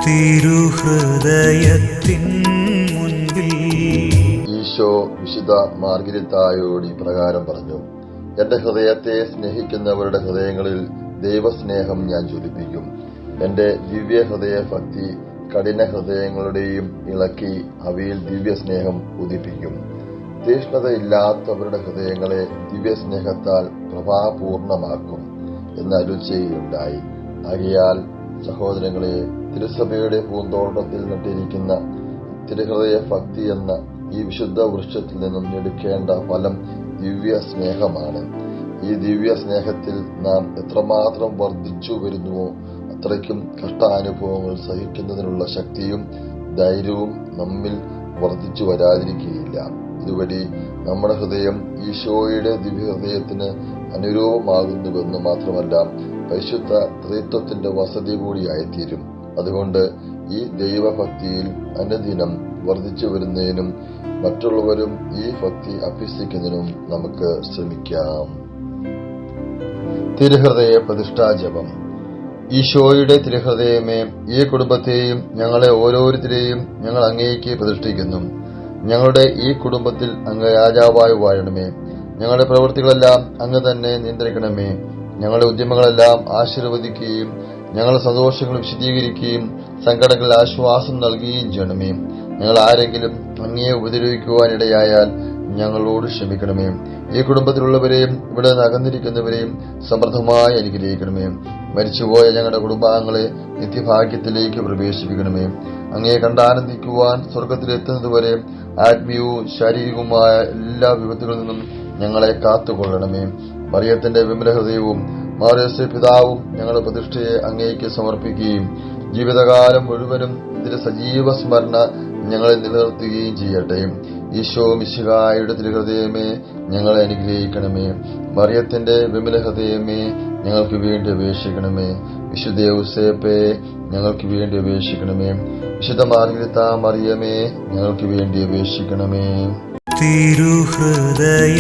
തിരുഹൃദയത്തിൻ മുൻപിൽ ഈശോ വിശുദ്ധ മാർഗരിത്തായോട് ഇപ്രകാരം പറഞ്ഞു: എന്റെ ഹൃദയത്തെ സ്നേഹിക്കുന്നവരുടെ ഹൃദയങ്ങളിൽ ദൈവസ്നേഹം ഞാൻ ജ്വലിപ്പിക്കും. എന്റെ ദിവ്യ ഹൃദയ ഭക്തി കഠിന ഹൃദയങ്ങളുടെയും ഇളക്കി അവയിൽ ദിവ്യസ്നേഹം ഉദിപ്പിക്കും. തീഷ്ണതയില്ലാത്തവരുടെ ഹൃദയങ്ങളെ ദിവ്യസ്നേഹത്താൽ പ്രഭാപൂർണമാക്കും എന്ന് അരുളിച്ചെയ്യുകയുണ്ടായി. ആകയാൽ സഹോദരങ്ങളെ, തിരുസഭയുടെ പൂന്തോട്ടത്തിൽ നട്ടിരിക്കുന്ന തിരുഹൃദയ ഭക്തി എന്ന ഈ വിശുദ്ധ വൃക്ഷത്തിൽ നിന്നും എടുക്കേണ്ട ഫലം ദിവ്യ സ്നേഹമാണ്. ഈ ദിവ്യ സ്നേഹത്തിൽ നാം എത്രമാത്രം വർദ്ധിച്ചു വരുന്നുവോ അത്രയ്ക്കും കഷ്ടാനുഭവങ്ങൾ സഹിക്കുന്നതിനുള്ള ശക്തിയും ധൈര്യവും നമ്മിൽ വർദ്ധിച്ചു വരാതിരിക്കുകയില്ല. ഇതുവഴി നമ്മുടെ ഹൃദയം ഈശോയുടെ ദിവ്യഹൃദയത്തിന് അനുരൂപമാകുന്നുവെന്ന് മാത്രമല്ല, പരിശുദ്ധ ത്രിത്വത്തിന്റെ വസതി കൂടിയായിത്തീരും. അതുകൊണ്ട് ഈ ദൈവഭക്തിയിൽ അനുദിനം വർദ്ധിച്ചു വരുന്നതിനും മറ്റുള്ളവരും ഈ ഭക്തി അഭ്യസിക്കുന്നതിനും നമുക്ക് ശ്രമിക്കാം. തിരുഹൃദയ പ്രതിഷ്ഠാജപം. ഈശോയുടെ തിരുഹൃദയമേ, ഈ കുടുംബത്തെയും ഞങ്ങളെ ഓരോരുത്തരെയും ഞങ്ങൾ അങ്ങേക്ക് പ്രതിഷ്ഠിക്കുന്നു. ഞങ്ങളുടെ ഈ കുടുംബത്തിൽ അങ്ങ് രാജാവായി വാഴണമേ. ഞങ്ങളുടെ പ്രവൃത്തികളെല്ലാം അങ്ങ് തന്നെ നിയന്ത്രിക്കണമേ. ഞങ്ങളുടെ ഉദ്യമങ്ങളെല്ലാം ആശീർവദിക്കുകയും ഞങ്ങളുടെ സന്തോഷങ്ങൾ വിശദീകരിക്കുകയും സങ്കടങ്ങളിൽ ആശ്വാസം നൽകുകയും ചെയ്യണമേ. ഞങ്ങൾ ആരെങ്കിലും അങ്ങയെ ഉപദ്രവിക്കുവാനിടയായാൽ ഞങ്ങളോട് ക്ഷമിക്കണമേ. ഈ കുടുംബത്തിലുള്ളവരെയും ഇവിടെ അകന്നിരിക്കുന്നവരെയും സമൃദ്ധമായി അനുഗ്രഹിക്കണമേ. മരിച്ചുപോയ ഞങ്ങളുടെ കുടുംബാംഗങ്ങളെ നിത്യഭാഗ്യത്തിലേക്ക് പ്രവേശിപ്പിക്കണമേ. അങ്ങയെ കണ്ടാനന്ദിക്കുവാൻ സ്വർഗത്തിലെത്തുന്നതുവരെ ആത്മീയവും ശാരീരികവുമായ എല്ലാ വിപത്തുകളിൽ നിന്നും ഞങ്ങളെ കാത്തുകൊള്ളണമേ. മറിയത്തിന്റെ വിമല ഹൃദയവും മാർയോസേ പിതാവും ഞങ്ങളുടെ പ്രതിഷ്ഠയെ അങ്ങേക്ക് സമർപ്പിക്കുകയും ജീവിതകാലം മുഴുവനും ഇതിന്റെ സജീവ സ്മരണ ഞങ്ങളെ നിലനിർത്തുകയും ചെയ്യട്ടെ. ഈശോ മിശിഹായുടെ തിരുഹൃദയമേ, ഞങ്ങളെ അനുഗ്രഹിക്കണമേ. മറിയത്തിന്റെ വിമല ഹൃദയമേ, ഞങ്ങൾക്ക് വേണ്ടി അപേക്ഷിക്കണമേ. വിശുദ്ധ ഔസേപ്പേ, ഞങ്ങൾക്ക് വേണ്ടി അപേക്ഷിക്കണമേ. വിശുദ്ധ മാർഗരിത്ത മറിയമേ, ഞങ്ങൾക്ക് വേണ്ടി അപേക്ഷിക്കണമേ. തിരുഹൃദയത്തിൻ